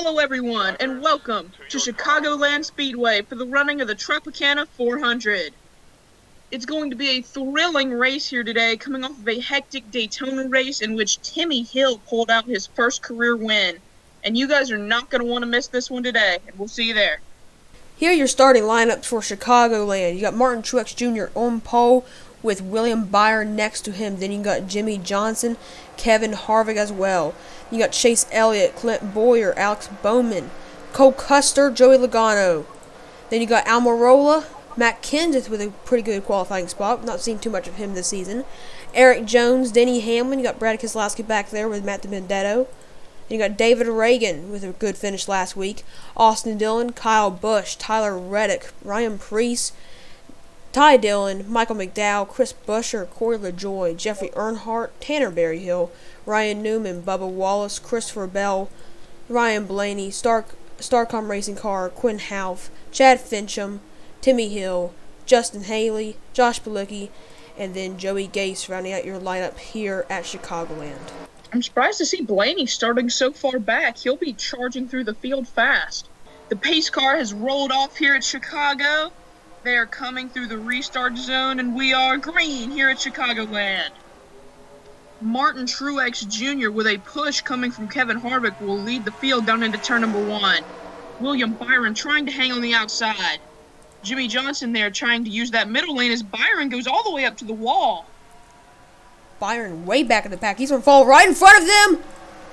Hello everyone, and welcome to Chicagoland Speedway for the running of the Tropicana 400. It's going to be a thrilling race here today, coming off of a hectic Daytona race in which Timmy Hill pulled out his first career win. And you guys are not going to want to miss this one today, and we'll see you there. Here are your starting lineups for Chicagoland. You got Martin Truex Jr. on pole with William Byron next to him. Then you got Jimmy Johnson, Kevin Harvick as well. You got Chase Elliott, Clint Boyer, Alex Bowman, Cole Custer, Joey Logano. Then you got Almirola, Matt Kenseth with a pretty good qualifying spot. Not seen too much of him this season. Eric Jones, Denny Hamlin. You got Brad Keselowski back there with Matt DiBenedetto. You got David Reagan with a good finish last week. Austin Dillon, Kyle Busch, Tyler Reddick, Ryan Preece, Ty Dillon, Michael McDowell, Chris Buescher, Corey LaJoie, Jeffrey Earnhardt, Tanner Berryhill, Ryan Newman, Bubba Wallace, Christopher Bell, Ryan Blaney, Starcom Racing Car, Quinn Houff, Chad Fincham, Timmy Hill, Justin Haley, Josh Bilicki, and then Joey Gase rounding out your lineup here at Chicagoland. I'm surprised to see Blaney starting so far back. He'll be charging through the field fast. The pace car has rolled off here at Chicago. They are coming through the restart zone, and we are green here at Chicagoland. Martin Truex Jr. with a push coming from Kevin Harvick will lead the field down into turn number 1. William Byron trying to hang on the outside. Jimmy Johnson there trying to use that middle lane as Byron goes all the way up to the wall. Byron way back in the pack. He's going to fall right in front of them.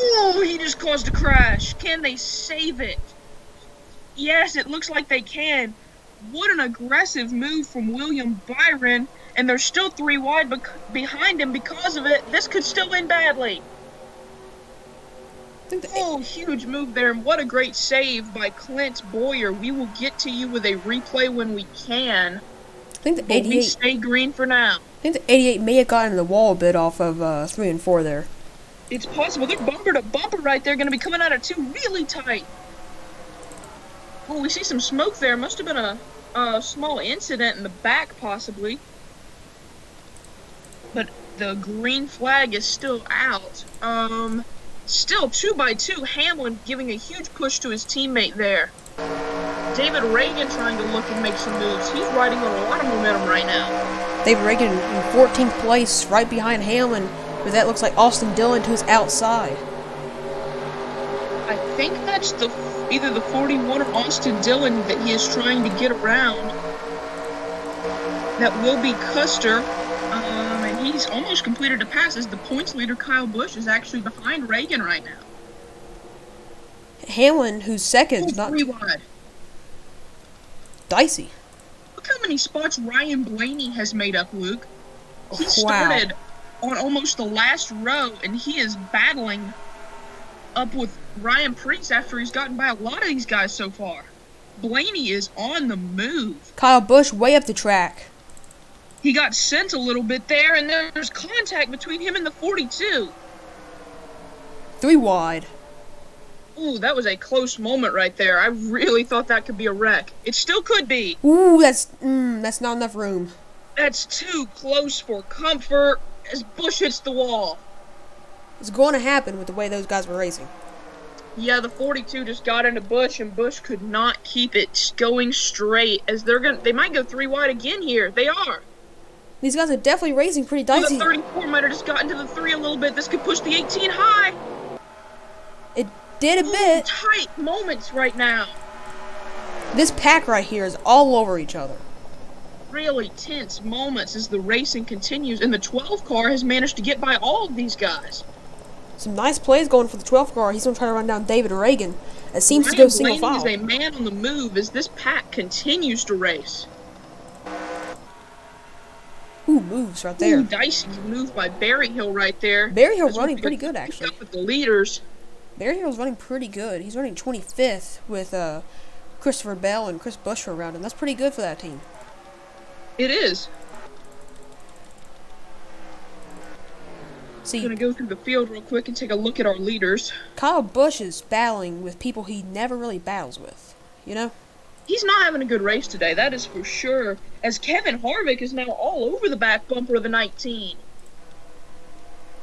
Oh, he just caused a crash. Can they save it? Yes, it looks like they can. What an aggressive move from William Byron, and they're still 3 wide behind him because of it. This could still end badly. Oh, huge move there, and what a great save by Clint Boyer. We will get to you with a replay when we can. I think the 88. We stay green for now. I think the 88 may have gotten the wall a bit off of 3 and 4 there. It's possible. They're bumper to bumper right there, going to be coming out of 2 really tight. Oh, we see some smoke there. Must have been a small incident in the back, possibly. But the green flag is still out. Still 2 by 2. Hamlin giving a huge push to his teammate there. David Reagan trying to look and make some moves. He's riding on a lot of momentum right now. David Reagan in 14th place, right behind Hamlin, but that looks like Austin Dillon to his outside. I think that's either the 41 or Austin Dillon that he is trying to get around. That will be Custer, and he's almost completed a pass as the points leader Kyle Busch is actually behind Reagan right now. Hamlin, who's second, not 3 wide. Dicey. Look how many spots Ryan Blaney has made up, Luke. He started on almost the last row, and he is battling up with Ryan Preece after he's gotten by a lot of these guys so far. Blaney is on the move. Kyle Busch way up the track. He got sent a little bit there, and there's contact between him and the 42. 3 wide. Ooh, that was a close moment right there. I really thought that could be a wreck. It still could be. Ooh, that's not enough room. That's too close for comfort as Busch hits the wall. It's going to happen with the way those guys were racing. Yeah, the 42 just got into Busch, and Busch could not keep it going straight. As they might go 3 wide again here. They are. These guys are definitely racing pretty dicey. The 34 might have just gotten to the 3 a little bit. This could push the 18 high. It did a bit. Tight moments right now. This pack right here is all over each other. Really tense moments as the racing continues, and the 12 car has managed to get by all of these guys. Some nice plays going for the 12 car. He's going to try to run down David Reagan. It seems to go single file. Ryan Blaney is a man on the move as this pack continues to race. Ooh, moves right there. Ooh, dicey move by Berryhill right there. Berryhill running pretty good, actually. Up with the leaders. Berryhill's running pretty good. He's running 25th with Christopher Bell and Chris Buescher around him. That's pretty good for that team. It is. See, I'm going to go through the field real quick and take a look at our leaders. Kyle Busch is battling with people he never really battles with, you know? He's not having a good race today, that is for sure, as Kevin Harvick is now all over the back bumper of the 19.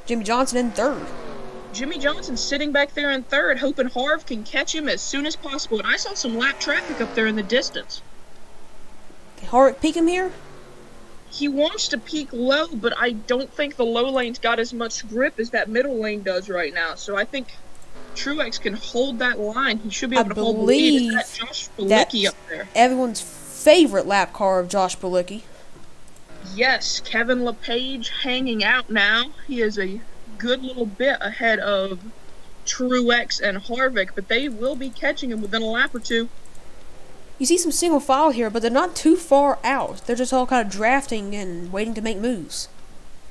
Jimmy Johnson in 3rd. Jimmy Johnson's sitting back there in third, hoping Harv can catch him as soon as possible. And I saw some lap traffic up there in the distance. Can Harvick peek him here? He wants to peak low, but I don't think the low lane's got as much grip as that middle lane does right now. So I think Truex can hold that line. He should be able to hold the lead. Is that Josh Bilicki up there? Everyone's favorite lap car of Josh Bilicki. Yes, Kevin LePage hanging out now. He is a good little bit ahead of Truex and Harvick, but they will be catching him within a lap or two. You see some single file here, but they're not too far out. They're just all kind of drafting and waiting to make moves.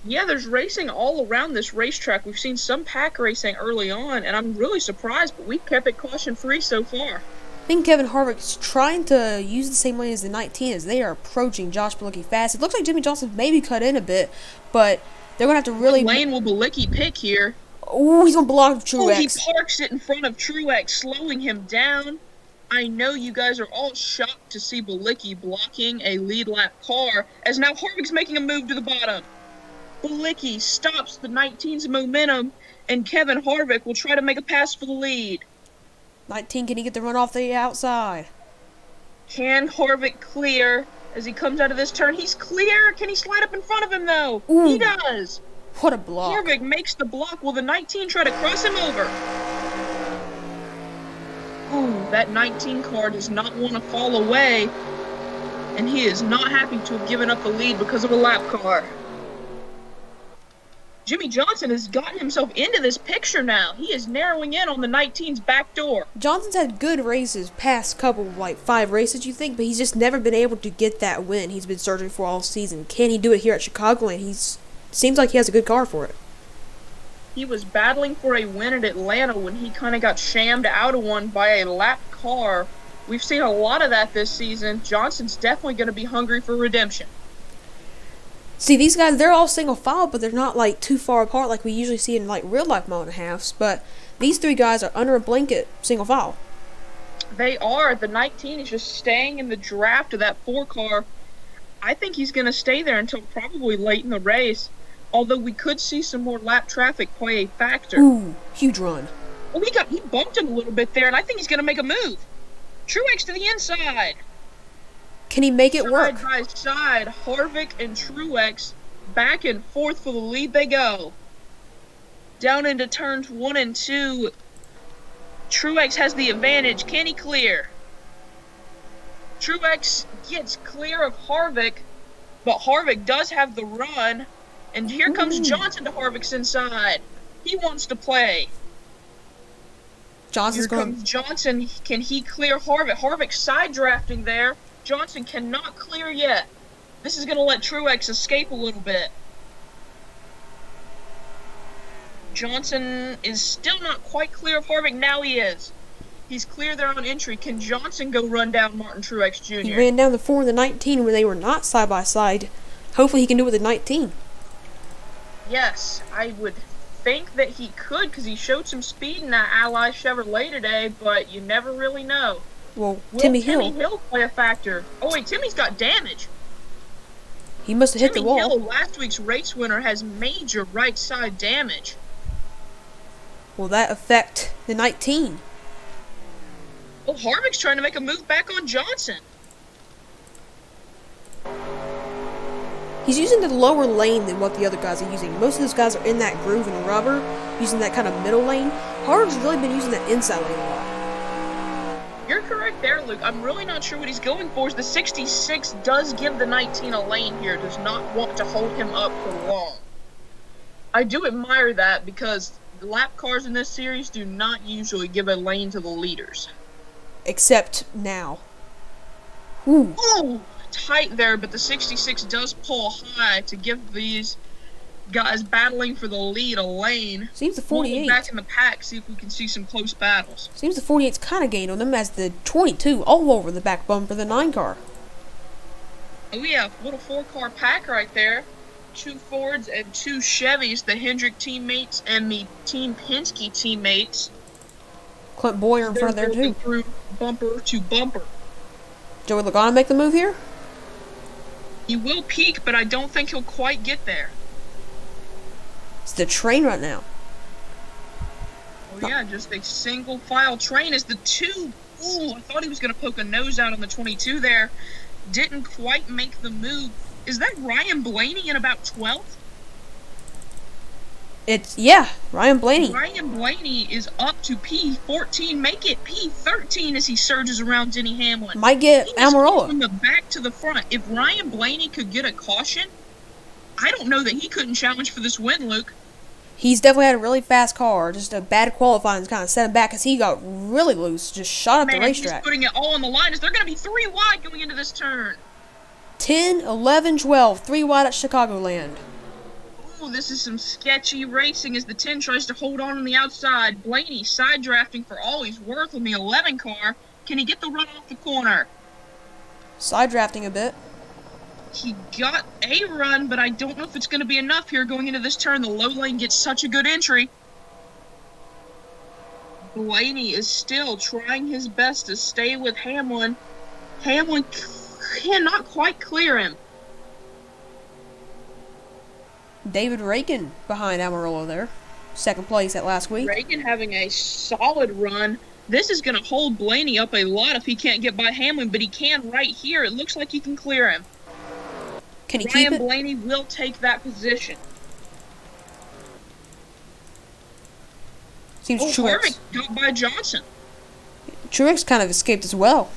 Yeah, there's racing all around this racetrack. We've seen some pack racing early on, and I'm really surprised, but we've kept it caution-free so far. I think Kevin Harvick's trying to use the same lane as the 19 as they are approaching Josh Bilicki fast. It looks like Jimmy Johnson maybe cut in a bit, but they're going to have to really... What lane will Bilicki pick here? Oh, he's going to block Truex. Oh, he parks it in front of Truex, slowing him down. I know you guys are all shocked to see Bilicki blocking a lead lap car, as now Harvick's making a move to the bottom. Bilicki stops the 19's momentum, and Kevin Harvick will try to make a pass for the lead. 19, can he get the run off the outside? Can Harvick clear as he comes out of this turn? He's clear. Can he slide up in front of him, though? Ooh, he does. What a block. Harvick makes the block. Will the 19 try to cross him over? Ooh, that 19 car does not want to fall away, and he is not happy to have given up the lead because of a lap car. Jimmy Johnson has gotten himself into this picture now. He is narrowing in on the 19's back door. Johnson's had good races past couple, like 5 races, you think, but he's just never been able to get that win he's been searching for all season. Can he do it here at Chicagoland? Seems like he has a good car for it. He was battling for a win at Atlanta when he kind of got shammed out of one by a lap car. We've seen a lot of that this season. Johnson's definitely going to be hungry for redemption. See, these guys, they're all single file, but they're not, like, too far apart like we usually see in, like, real-life mile and a halves. But these 3 guys are under a blanket single file. They are. The 19 is just staying in the draft of that 4 car. I think he's going to stay there until probably late in the race. Although we could see some more lap traffic play a factor. Ooh, huge run. Well, he bumped him a little bit there, and I think he's going to make a move. Truex to the inside. Can he make it work? Side by side, Harvick and Truex back and forth for the lead they go. Down into turns 1 and 2. Truex has the advantage. Can he clear? Truex gets clear of Harvick, but Harvick does have the run. And here comes Johnson to Harvick's inside. He wants to play. Johnson's Here comes Johnson. Can he clear Harvick? Harvick side drafting there. Johnson cannot clear yet. This is going to let Truex escape a little bit. Johnson is still not quite clear of Harvick. Now he is. He's clear there on entry. Can Johnson go run down Martin Truex Jr.? He ran down the 4 and the 19 when they were not side by side. Hopefully he can do it with the 19. Yes, I would think that he could because he showed some speed in that Ally Chevrolet today, but you never really know. Well, Will Timmy Hill play a factor? Oh, wait, Timmy's got damage. He must have hit the wall. Timmy Hill, last week's race winner, has major right side damage. Will that affect the 19? Oh, Harvick's trying to make a move back on Johnson. He's using the lower lane than what the other guys are using. Most of those guys are in that groove and rubber, using that kind of middle lane. Harvick's really been using that inside lane a lot. You're correct there, Luke. I'm really not sure what he's going for. The 66 does give the 19 a lane here, does not want to hold him up for long. I do admire that because lap cars in this series do not usually give a lane to the leaders. Except now. Ooh. Ooh, tight there, but the 66 does pull high to give these guys battling for the lead a lane. Seems the 48. We'll back in the pack, see if we can see some close battles. Seems the 48's kind of gained on them as the 22 all over the back bumper of the 9 car. Oh yeah, little 4-car pack right there. 2 Fords and 2 Chevys, the Hendrick teammates and the Team Penske teammates. Clint Boyer in front of there too. Through bumper to bumper. Joey Logano make the move here? He will peak, but I don't think he'll quite get there. It's the train right now. Oh yeah, just a single file train as the two. Ooh, I thought he was going to poke a nose out on the 22 there. Didn't quite make the move. Is that Ryan Blaney in about 12th? Yeah, Ryan Blaney. Ryan Blaney is up to P14. Make it P13 as he surges around Denny Hamlin. Might get Almirola. From the back to the front. If Ryan Blaney could get a caution, I don't know that he couldn't challenge for this win, Luke. He's definitely had a really fast car. Just a bad qualifying kind of set him back because he got really loose. Just shot up the racetrack. He's putting it all on the line as they're going to be 3 wide going into this turn. 10, 11, 12. 3 wide at Chicagoland. Ooh, this is some sketchy racing as the 10 tries to hold on the outside. Blaney side drafting for all he's worth on the 11 car. Can he get the run off the corner? Side drafting a bit. He got a run, but I don't know if it's going to be enough here going into this turn. The low lane gets such a good entry. Blaney is still trying his best to stay with Hamlin. Hamlin cannot quite clear him. David Ragan behind Almirola there. Second place at last week. Ragan having a solid run. This is going to hold Blaney up a lot if he can't get by Hamlin, but he can right here. It looks like he can clear him. Can he keep it? Ryan Blaney will take that position. Seems Truex got by Johnson. Truex kind of escaped as well.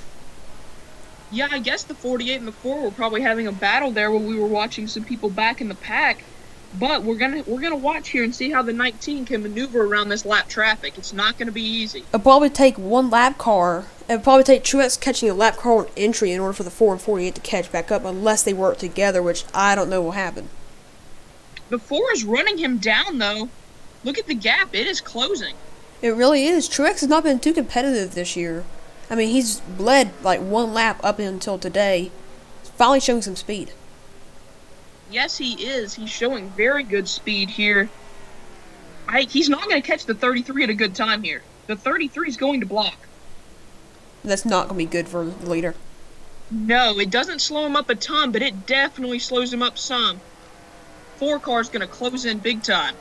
Yeah, I guess the 48 and the 4 were probably having a battle there when we were watching some people back in the pack. But we're gonna watch here and see how the 19 can maneuver around this lap traffic. It's not gonna be easy. It'll probably take one lap car. It'll probably take Truex catching a lap car on entry in order for the 4 and 48 to catch back up, unless they work together, which I don't know will happen. The 4 is running him down though. Look at the gap; it is closing. It really is. Truex has not been too competitive this year. I mean, he's bled like one lap up until today. He's finally showing some speed. Yes, he is. He's showing very good speed here. He's not going to catch the 33 at a good time here. The 33 is going to block. That's not going to be good for the leader. No, it doesn't slow him up a ton, but it definitely slows him up some. 4 car's going to close in big time.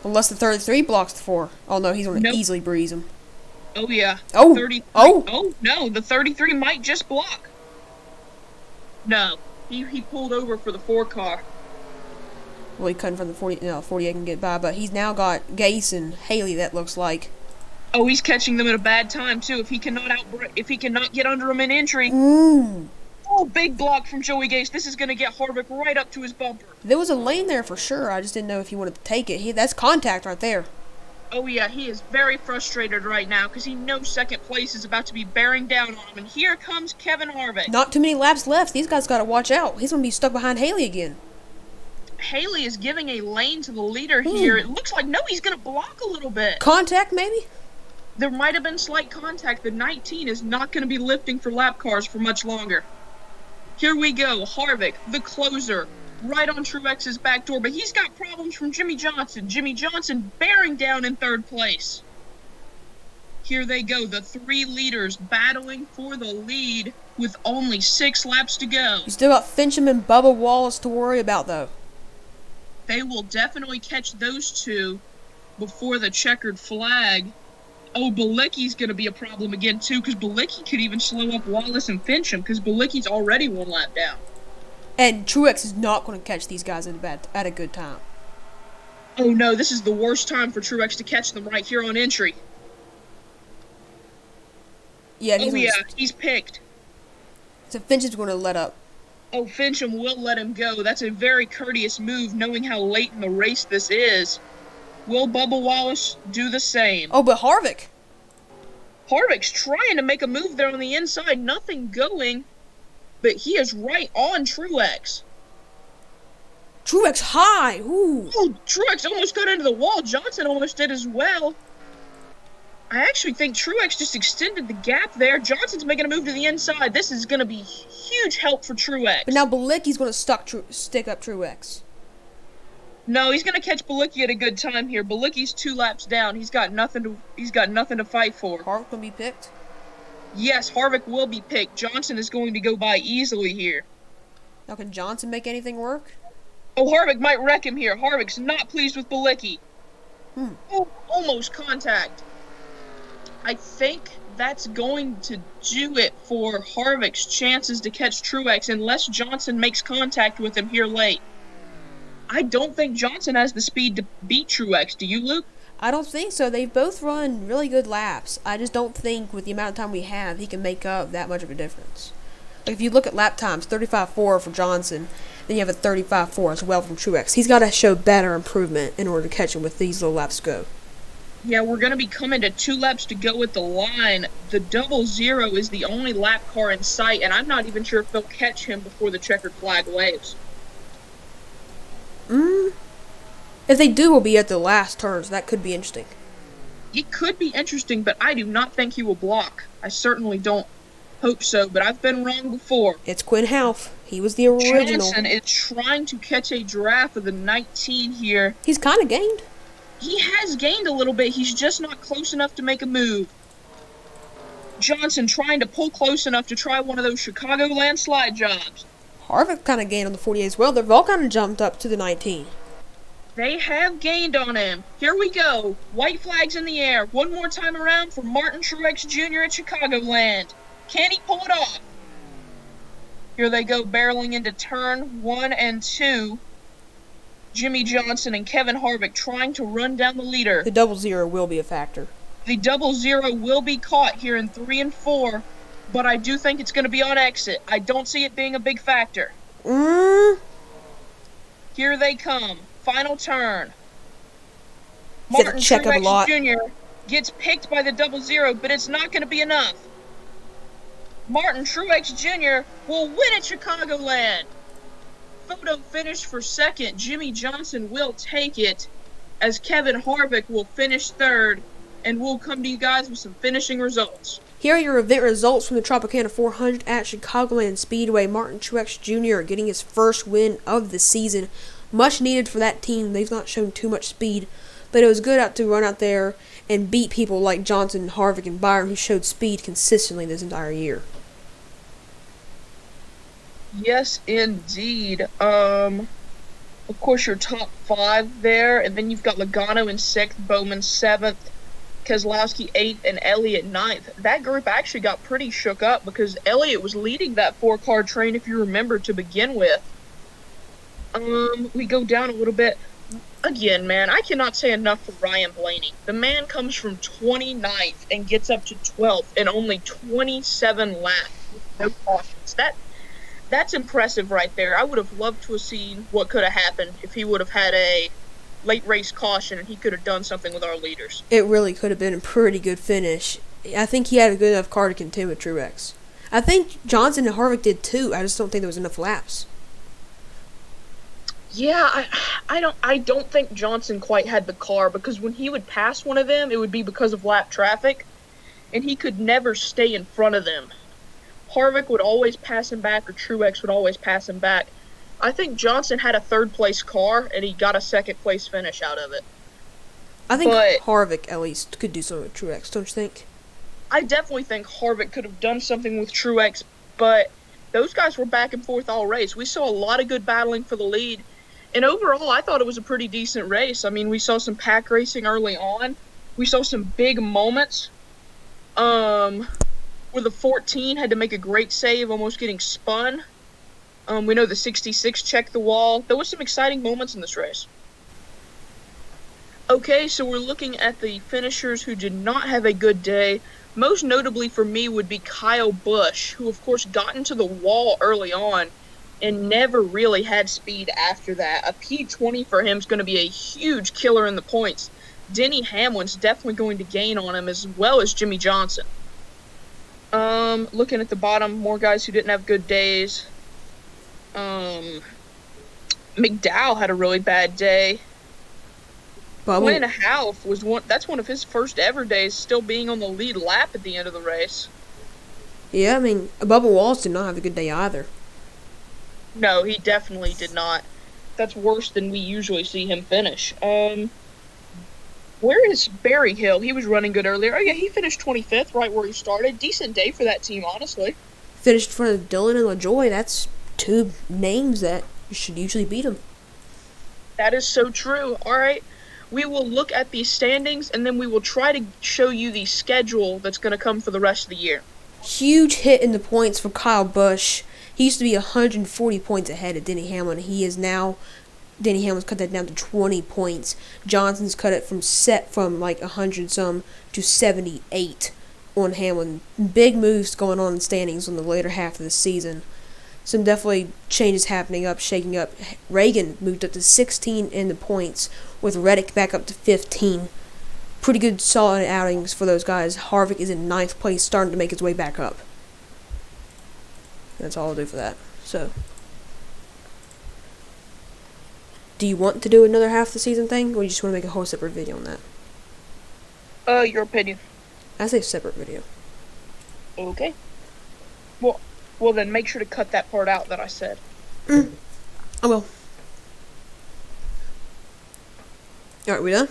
Unless the 33 blocks the 4. Oh, no, he's going to easily breeze him. Oh, yeah. Oh, 33. Oh, no, the 33 might just block. No. He pulled over for the 4 car. Well, he couldn't from the 48 can get by, but he's now got Gase and Haley, that looks like. Oh, he's catching them at a bad time, too. If he cannot get under him in entry. Ooh. Oh, big block from Joey Gase. This is going to get Harvick right up to his bumper. There was a lane there for sure. I just didn't know if he wanted to take it. That's contact right there. Oh, yeah, he is very frustrated right now because he knows second place is about to be bearing down on him. And here comes Kevin Harvick. Not too many laps left. These guys got to watch out. He's going to be stuck behind Haley again. Haley is giving a lane to the leader here. It looks like, no, he's going to block a little bit. Contact, maybe? There might have been slight contact. The 19 is not going to be lifting for lap cars for much longer. Here we go. Harvick, the closer, right on Truex's back door, but he's got problems from Jimmy Johnson. Jimmy Johnson bearing down in 3rd place. Here they go, the 3 leaders battling for the lead with only 6 laps to go. You still got Fincham and Bubba Wallace to worry about, though. They will definitely catch those 2 before the checkered flag. Oh, Bilicki's going to be a problem again, too, because Bilicki could even slow up Wallace and Fincham, because Bilicki's already 1 lap down. And Truex is not going to catch these guys at a good time. Oh, no, this is the worst time for Truex to catch them right here on entry. Yeah, he's picked. So Fincham's going to let up. Oh, Fincham will let him go. That's a very courteous move, knowing how late in the race this is. Will Bubba Wallace do the same? Oh, but Harvick. Harvick's trying to make a move there on the inside. Nothing going, but he is right on Truex. Truex high. Ooh. Oh, Truex almost got into the wall. Johnson almost did as well. I actually think Truex just extended the gap there. Johnson's making a move to the inside. This is going to be huge help for Truex. But now Bilicki's going to stick up Truex. No, he's going to catch Bilicki at a good time here. Bilicki's 2 laps down. He's got nothing to fight for. Harvick going to be picked? Yes, Harvick will be picked. Johnson is going to go by easily here. Now, can Johnson make anything work? Oh, Harvick might wreck him here. Harvick's not pleased with Bilicki. Oh, almost contact. I think that's going to do it for Harvick's chances to catch Truex unless Johnson makes contact with him here late. I don't think Johnson has the speed to beat Truex. Do you, Luke? I don't think so. They've both run really good laps. I just don't think with the amount of time we have, he can make up that much of a difference. Like if you look at lap times, 35.4 for Johnson, then you have a 35.4 as well from Truex. He's got to show better improvement in order to catch him with these little laps to go. Yeah, we're going to be coming to 2 laps to go at the line. The 00 is the only lap car in sight, and I'm not even sure if they'll catch him before the checkered flag waves. If they do, we'll be at the last turns. That could be interesting. It could be interesting, but I do not think he will block. I certainly don't hope so, but I've been wrong before. It's Quinn Half. He was the original. Johnson is trying to catch a draft of the 19 here. He's kind of gained. He has gained a little bit. He's just not close enough to make a move. Johnson trying to pull close enough to try one of those Chicagoland slide jobs. Harvick kind of gained on the 48 as well. They've all kind of jumped up to the 19. They have gained on him. Here we go. White flags in the air. One more time around for Martin Truex Jr. at Chicagoland. Can he pull it off? Here they go, barreling into turn 1 and 2. Jimmy Johnson and Kevin Harvick trying to run down the leader. The 00 will be a factor. The 00 will be caught here in 3 and 4, but I do think it's going to be on exit. I don't see it being a big factor. Here they come. Final turn. Martin Truex Jr. gets picked by the 00, but it's not going to be enough. Martin Truex Jr. will win at Chicagoland. Photo finish for second. Jimmy Johnson will take it, as Kevin Harvick will finish third, and we'll come to you guys with some finishing results. Here are your event results from the Tropicana 400 at Chicagoland Speedway. Martin Truex Jr. getting his first win of the season. Much needed for that team. They've not shown too much speed, but it was good to run out there and beat people like Johnson, Harvick, and Byron, who showed speed consistently this entire year. Yes, indeed. Of course, your top 5 there, and then you've got Logano in 6th, Bowman 7th, Keselowski 8th, and Elliott 9th. That group actually got pretty shook up because Elliott was leading that 4-car train, if you remember, to begin with. We go down a little bit. Again, man, I cannot say enough for Ryan Blaney. The man comes from 29th and gets up to 12th in only 27 laps with no cautions. That's impressive right there. I would have loved to have seen what could have happened if he would have had a late race caution and he could have done something with our leaders. It really could have been a pretty good finish. I think he had a good enough car to contend with Truex. I think Johnson and Harvick did too. I just don't think there was enough laps. Yeah, I don't think Johnson quite had the car, because when he would pass one of them, it would be because of lap traffic, and he could never stay in front of them. Harvick would always pass him back, or Truex would always pass him back. I think Johnson had a 3rd-place car, and he got a 2nd-place finish out of it. I think Harvick, at least, could do something with Truex, don't you think? I definitely think Harvick could have done something with Truex, but those guys were back and forth all race. We saw a lot of good battling for the lead, and overall, I thought it was a pretty decent race. I mean, we saw some pack racing early on. We saw some big moments. Where the 14 had to make a great save, almost getting spun. We know the 66 checked the wall. There was some exciting moments in this race. Okay, so we're looking at the finishers who did not have a good day. Most notably for me would be Kyle Busch, who of course got into the wall early on and never really had speed after that. A P20 for him is going to be a huge killer in the points. Denny Hamlin's definitely going to gain on him, as well as Jimmy Johnson. Looking at the bottom, more guys who didn't have good days. McDowell had a really bad day. Quinn Half was that's one of his first ever days, still being on the lead lap at the end of the race. Yeah, I mean, Bubba Wallace did not have a good day either. No, he definitely did not. That's worse than we usually see him finish. Where is Barry Hill? He was running good earlier. Oh, yeah, he finished 25th, right where he started. Decent day for that team, honestly. Finished in front of Dillon and LaJoie. That's 2 names that should usually beat him. That is so true. All right. we will look at these standings, and then we will try to show you the schedule that's going to come for the rest of the year. Huge hit in the points for Kyle Busch. He used to be 140 points ahead of Denny Hamlin. Denny Hamlin's cut that down to 20 points. Johnson's cut it from like 100 some to 78 on Hamlin. Big moves going on in standings on the later half of the season. Some definitely changes shaking up. Reagan moved up to 16 in the points, with Reddick back up to 15. Pretty good, solid outings for those guys. Harvick is in 9th place, starting to make his way back up. That's all I'll do for that. So, do you want to do another half the season thing, or you just want to make a whole separate video on that? Your opinion. I say separate video. Okay. Well then make sure to cut that part out that I said. I will. Alright, we done?